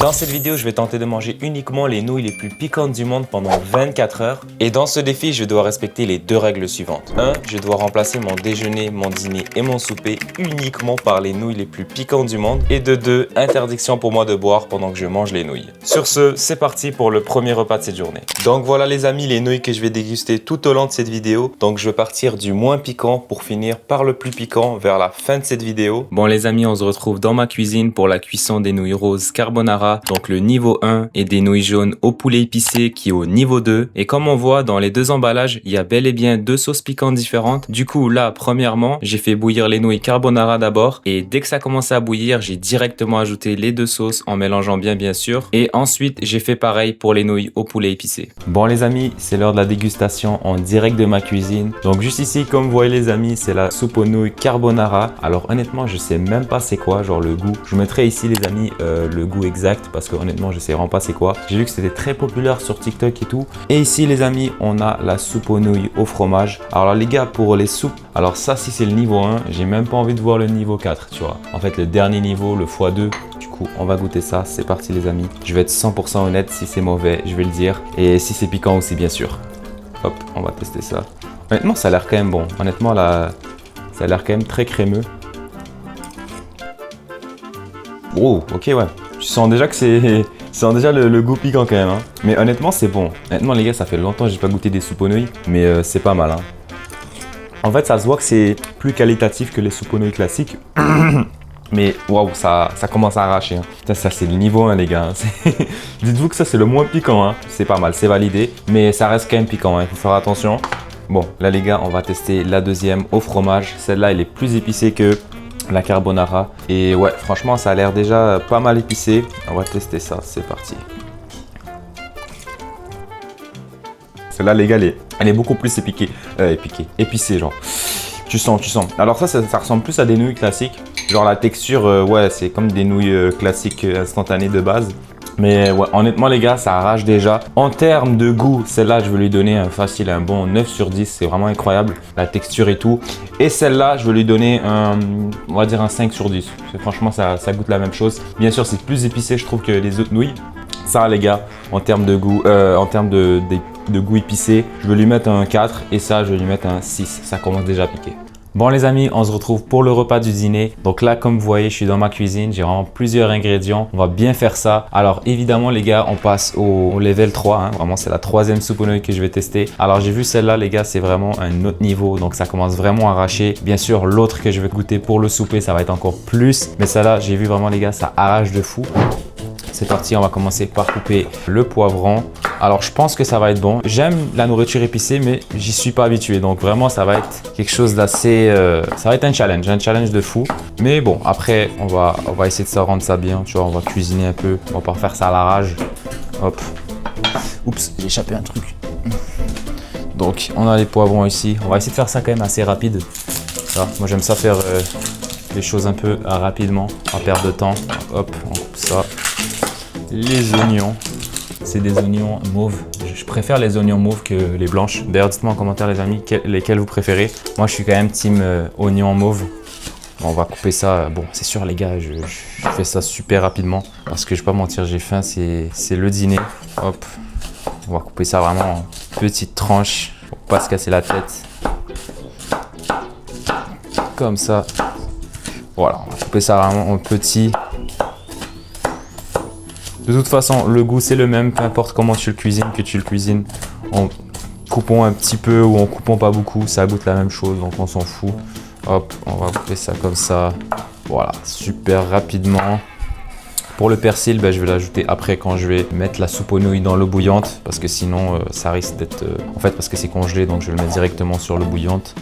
Dans cette vidéo, je vais tenter de manger uniquement les nouilles les plus piquantes du monde pendant 24 heures. Et dans ce défi, je dois respecter les deux règles suivantes. 1. Je dois remplacer mon déjeuner, mon dîner et mon souper uniquement par les nouilles les plus piquantes du monde. Et de 2. Interdiction pour moi de boire pendant que je mange les nouilles. Sur ce, c'est parti pour le premier repas de cette journée. Donc voilà les amis, les nouilles que je vais déguster tout au long de cette vidéo. Donc je vais partir du moins piquant pour finir par le plus piquant vers la fin de cette vidéo. Bon les amis, on se retrouve dans ma cuisine pour la cuisson des nouilles roses carbonara. Donc le niveau 1 et des nouilles jaunes au poulet épicé qui est au niveau 2. Et comme on voit dans les deux emballages, il y a bel et bien deux sauces piquantes différentes. Du coup là, premièrement, j'ai fait bouillir les nouilles carbonara d'abord. Et dès que ça commençait à bouillir, j'ai directement ajouté les deux sauces en mélangeant bien sûr. Et ensuite, j'ai fait pareil pour les nouilles au poulet épicé. Bon les amis, c'est l'heure de la dégustation en direct de ma cuisine. Donc juste ici, comme vous voyez les amis, c'est la soupe aux nouilles carbonara. Alors honnêtement, je sais même pas c'est quoi, genre le goût. Je vous mettrai ici les amis le goût exact parce que honnêtement, je sais vraiment pas c'est quoi. J'ai vu que c'était très populaire sur TikTok et tout. Et ici les amis, on a la soupe aux nouilles au fromage. Alors là, les gars, pour les soupes, alors ça si c'est le niveau 1, j'ai même pas envie de voir le niveau 4, tu vois. En fait, le dernier niveau, le x2. Du coup, on va goûter ça. C'est parti les amis. Je vais être 100% honnête, si c'est mauvais, je vais le dire. Et si c'est piquant aussi, bien sûr. Hop, on va tester ça. Honnêtement, ça a l'air quand même bon. Honnêtement, là, ça a l'air quand même très crémeux. Oh, ok, ouais. Je sens déjà que c'est... sens déjà le goût piquant quand même. Hein. Mais honnêtement, c'est bon. Honnêtement, les gars, ça fait longtemps que j'ai pas goûté des soupes aux nouilles. Mais c'est pas mal. Hein. En fait, ça se voit que c'est plus qualitatif que les soupes aux nouilles classiques. Mais waouh, ça commence à arracher. Hein. Ça c'est le niveau 1 les gars. Hein. Dites-vous que ça c'est le moins piquant. Hein. C'est pas mal, c'est validé. Mais ça reste quand même piquant, hein. Il faut faire attention. Bon, là les gars, on va tester la deuxième au fromage. Celle-là, elle est plus épicée que la carbonara. Et ouais, franchement, ça a l'air déjà pas mal épicé. On va tester ça, c'est parti. Celle-là les gars, elle est beaucoup plus épicée genre. Tu sens. Alors ça ressemble plus à des nouilles classiques. Genre la texture, ouais, c'est comme des nouilles classiques instantanées de base. Mais ouais, honnêtement les gars, ça arrache déjà. En termes de goût, celle-là, je vais lui donner un bon 9 sur 10. C'est vraiment incroyable, la texture et tout. Et celle-là, je vais lui donner on va dire un 5 sur 10. Franchement, ça goûte la même chose. Bien sûr, c'est plus épicé, je trouve, que les autres nouilles. Ça les gars, en termes de goût, de goût épicé, je vais lui mettre un 4 et ça, je vais lui mettre un 6. Ça commence déjà à piquer. Bon les amis, on se retrouve pour le repas du dîner. Donc là, comme vous voyez, je suis dans ma cuisine. J'ai vraiment plusieurs ingrédients. On va bien faire ça. Alors évidemment les gars, on passe au level 3. Hein. Vraiment, c'est la troisième soupe aux nouilles que je vais tester. Alors j'ai vu celle-là les gars, c'est vraiment un autre niveau. Donc ça commence vraiment à arracher. Bien sûr, l'autre que je vais goûter pour le souper, ça va être encore plus. Mais celle-là, j'ai vu vraiment les gars, ça arrache de fou. C'est parti, on va commencer par couper le poivron. Alors je pense que ça va être bon. J'aime la nourriture épicée mais j'y suis pas habitué. Donc vraiment ça va être quelque chose d'assez... ça va être un challenge de fou. Mais bon, après on va essayer de se rendre ça bien. Tu vois, on va cuisiner un peu. On va pas faire ça à la rage. Hop. Oups, j'ai échappé un truc. Donc on a les poivrons ici. On va essayer de faire ça quand même assez rapide. Ça, moi j'aime ça faire les choses un peu rapidement. Pas perdre de temps. Hop, on coupe ça. Les oignons, c'est des oignons mauves. Je préfère les oignons mauves que les blanches. D'ailleurs, dites-moi en commentaire les amis lesquels vous préférez. Moi, je suis quand même team oignon mauve. Bon, on va couper ça. Bon, c'est sûr les gars, je fais ça super rapidement parce que je vais pas mentir, j'ai faim. C'est le dîner. Hop, on va couper ça vraiment en petites tranches pour pas se casser la tête. Comme ça. Voilà, on va couper ça vraiment en petits. De toute façon, le goût c'est le même, peu importe comment tu le cuisines, en coupant un petit peu ou en coupant pas beaucoup, ça goûte la même chose, donc on s'en fout. Hop, on va couper ça comme ça. Voilà, super rapidement. Pour le persil, je vais l'ajouter après quand je vais mettre la soupe aux nouilles dans l'eau bouillante parce que sinon ça risque d'être... en fait, parce que c'est congelé, donc je vais le mettre directement sur l'eau bouillante.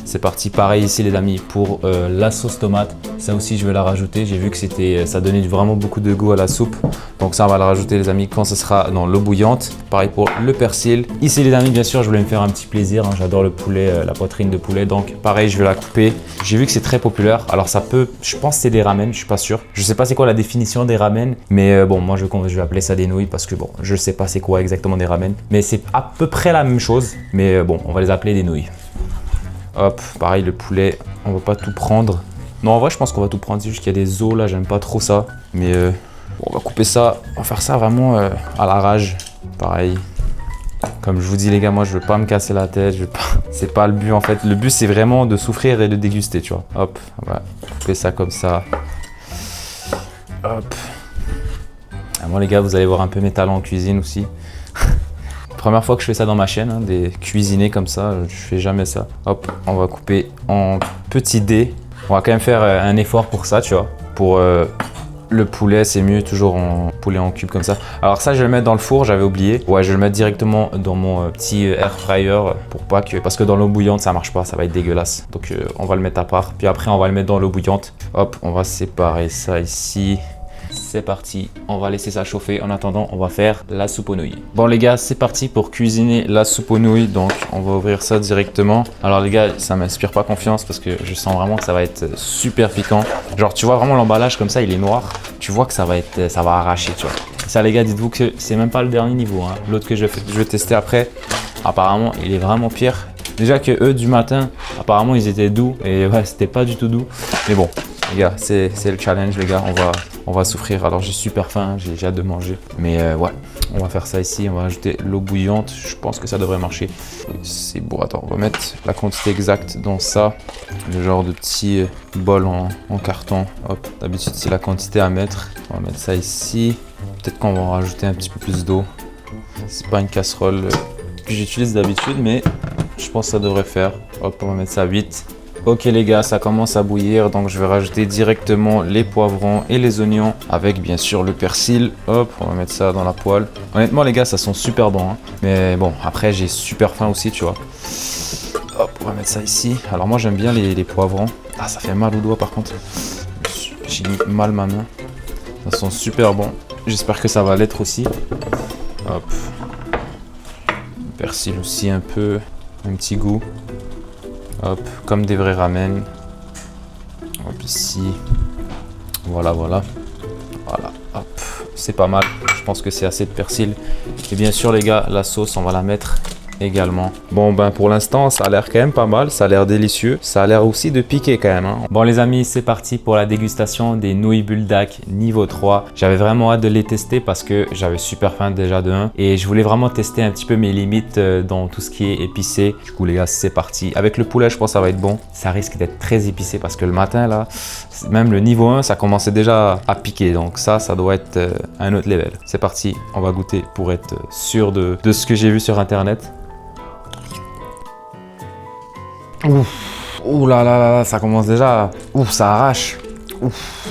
C'est parti, pareil ici les amis pour la sauce tomate. Ça aussi, je vais la rajouter. J'ai vu que ça donnait vraiment beaucoup de goût à la soupe. Donc ça, on va la rajouter les amis quand ce sera dans l'eau bouillante. Pareil pour le persil. Ici les amis, bien sûr, je voulais me faire un petit plaisir. Hein. J'adore le poulet, la poitrine de poulet. Donc pareil, je vais la couper. J'ai vu que c'est très populaire. Alors ça peut... Je pense que c'est des ramen, je suis pas sûr. Je sais pas c'est quoi la définition des ramen. Mais bon, moi je vais appeler ça des nouilles parce que bon, je sais pas c'est quoi exactement des ramen. Mais c'est à peu près la même chose. Mais bon, on va les appeler des nouilles. Hop, pareil le poulet, on va pas tout prendre. Non en vrai je pense qu'on va tout prendre, c'est juste qu'il y a des os là, j'aime pas trop ça. Mais Bon, on va couper ça, on va faire ça vraiment à la rage. Pareil. Comme je vous dis les gars, moi je veux pas me casser la tête, c'est pas le but en fait. Le but c'est vraiment de souffrir et de déguster, tu vois. Hop, on va couper ça comme ça. Hop. Ah, moi les gars, vous allez voir un peu mes talents en cuisine aussi. Première fois que je fais ça dans ma chaîne, hein, des cuisiner comme ça, je fais jamais ça. Hop, on va couper en petits dés. On va quand même faire un effort pour ça, tu vois. Pour le poulet, c'est mieux toujours en poulet en cube comme ça. Alors ça, je vais le mettre dans le four, j'avais oublié. Ouais, je vais le mettre directement dans mon petit air fryer pour pas que... Parce que dans l'eau bouillante, ça marche pas, ça va être dégueulasse. Donc on va le mettre à part. Puis après, on va le mettre dans l'eau bouillante. Hop, on va séparer ça ici. C'est parti, on va laisser ça chauffer. En attendant, on va faire la soupe aux nouilles. Bon les gars, c'est parti pour cuisiner la soupe aux nouilles. Donc on va ouvrir ça directement. Alors les gars, ça m'inspire pas confiance parce que je sens vraiment que ça va être super piquant. Genre tu vois vraiment l'emballage comme ça, il est noir. Tu vois que ça va arracher, tu vois. Ça les gars, dites-vous que c'est même pas le dernier niveau, hein. L'autre que je vais tester après, apparemment il est vraiment pire. Déjà que eux du matin, apparemment ils étaient doux et ouais, c'était pas du tout doux. Mais bon, les gars, c'est le challenge les gars, on va souffrir. Alors j'ai super faim, j'ai hâte de manger. Mais ouais, on va faire ça ici, on va ajouter l'eau bouillante. Je pense que ça devrait marcher. C'est bon, attends, on va mettre la quantité exacte dans ça. Le genre de petit bol en carton. Hop, d'habitude c'est la quantité à mettre. On va mettre ça ici. Peut-être qu'on va en rajouter un petit peu plus d'eau. C'est pas une casserole que j'utilise d'habitude, mais je pense que ça devrait faire. Hop, on va mettre ça à 8. Ok les gars, ça commence à bouillir, donc je vais rajouter directement les poivrons et les oignons avec bien sûr le persil. Hop, on va mettre ça dans la poêle. Honnêtement les gars, ça sent super bon, hein. Mais bon, après j'ai super faim aussi, tu vois. Hop, on va mettre ça ici. Alors moi j'aime bien les poivrons. Ah, ça fait mal au doigt par contre. J'ai mis mal ma main. Ça sent super bon. J'espère que ça va l'être aussi. Hop. Le persil aussi un peu, un petit goût. Hop, comme des vrais ramen. Hop, ici. Voilà, voilà. Voilà, hop. C'est pas mal. Je pense que c'est assez de persil. Et bien sûr, les gars, la sauce, on va la mettre également. Bon, ben pour l'instant, ça a l'air quand même pas mal. Ça a l'air délicieux. Ça a l'air aussi de piquer quand même, hein. Bon, les amis, c'est parti pour la dégustation des nouilles Buldak niveau 3. J'avais vraiment hâte de les tester parce que j'avais super faim déjà de 1. Et je voulais vraiment tester un petit peu mes limites dans tout ce qui est épicé. Du coup, les gars, c'est parti. Avec le poulet, je pense que ça va être bon. Ça risque d'être très épicé parce que le matin, là, même le niveau 1, ça commençait déjà à piquer. Donc ça doit être un autre level. C'est parti. On va goûter pour être sûr de ce que j'ai vu sur Internet. Ouf, ouh là là là, ça commence déjà. Ouf, ça arrache. Ouf.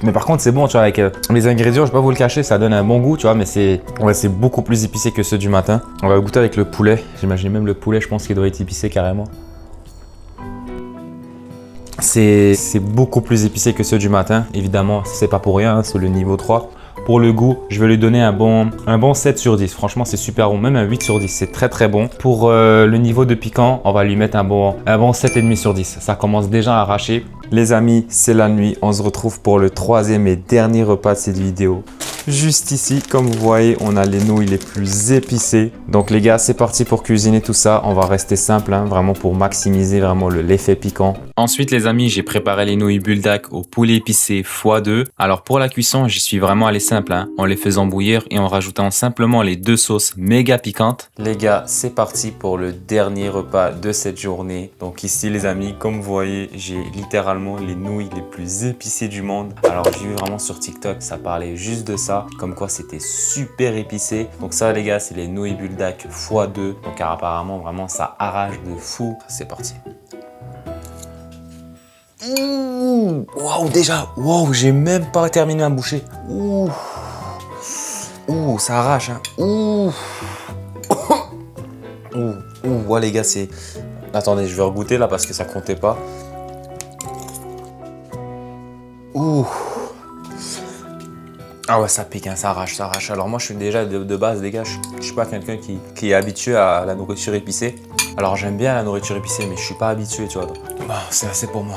Mais par contre, c'est bon, tu vois, avec les ingrédients, je vais pas vous le cacher, ça donne un bon goût, tu vois, mais c'est beaucoup plus épicé que ceux du matin. On va goûter avec le poulet. J'imagine même le poulet, je pense qu'il doit être épicé carrément. C'est beaucoup plus épicé que ceux du matin. Évidemment, c'est pas pour rien, hein, c'est le niveau 3. Pour le goût, je vais lui donner un bon 7 sur 10. Franchement, c'est super bon. Même un 8 sur 10. C'est très très bon. Pour le niveau de piquant, on va lui mettre un bon 7,5 sur 10. Ça commence déjà à arracher. Les amis, c'est la nuit. On se retrouve pour le troisième et dernier repas de cette vidéo. Juste ici, comme vous voyez, on a les nouilles les plus épicées. Donc les gars, c'est parti pour cuisiner tout ça. On va rester simple, hein, vraiment pour maximiser vraiment l'effet piquant. Ensuite les amis, j'ai préparé les nouilles Buldak au poulet épicé x2. Alors pour la cuisson, j'y suis vraiment allé simple, hein, en les faisant bouillir et en rajoutant simplement les 2 sauces méga piquantes. Les gars, c'est parti pour le dernier repas de cette journée. Donc ici les amis, comme vous voyez, j'ai littéralement les nouilles les plus épicées du monde. Alors j'ai vu vraiment sur TikTok, ça parlait juste de ça. Comme quoi c'était super épicé. Donc ça les gars, c'est les nouilles Buldak x2. Donc apparemment vraiment ça arrache de fou. C'est parti. Ouh, waouh, déjà, waouh, j'ai même pas terminé ma bouchée. Ouh, ouh, ça arrache, hein. Ouh, ouh, ouais les gars, c'est... Attendez, je vais regoûter là parce que ça comptait pas. Ouh. Ah ouais, ça pique, hein, ça arrache, ça arrache. Alors moi, je suis déjà de base, les gars, je suis pas quelqu'un qui est habitué à la nourriture épicée. Alors j'aime bien la nourriture épicée, mais je suis pas habitué, tu vois. Bon, c'est assez pour moi.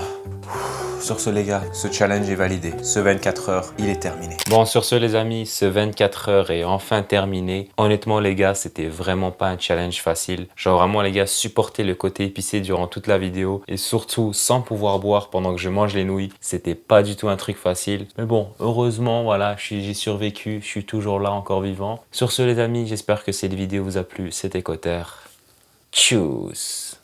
Sur ce les gars, ce challenge est validé. Ce 24 heures, il est terminé. Bon, sur ce les amis, ce 24 heures est enfin terminé. Honnêtement les gars, c'était vraiment pas un challenge facile. Genre vraiment les gars, supporter le côté épicé durant toute la vidéo et surtout sans pouvoir boire pendant que je mange les nouilles, c'était pas du tout un truc facile. Mais bon, heureusement, voilà, j'ai survécu, je suis toujours là, encore vivant. Sur ce les amis, j'espère que cette vidéo vous a plu. C'était Cotter. Tchuss.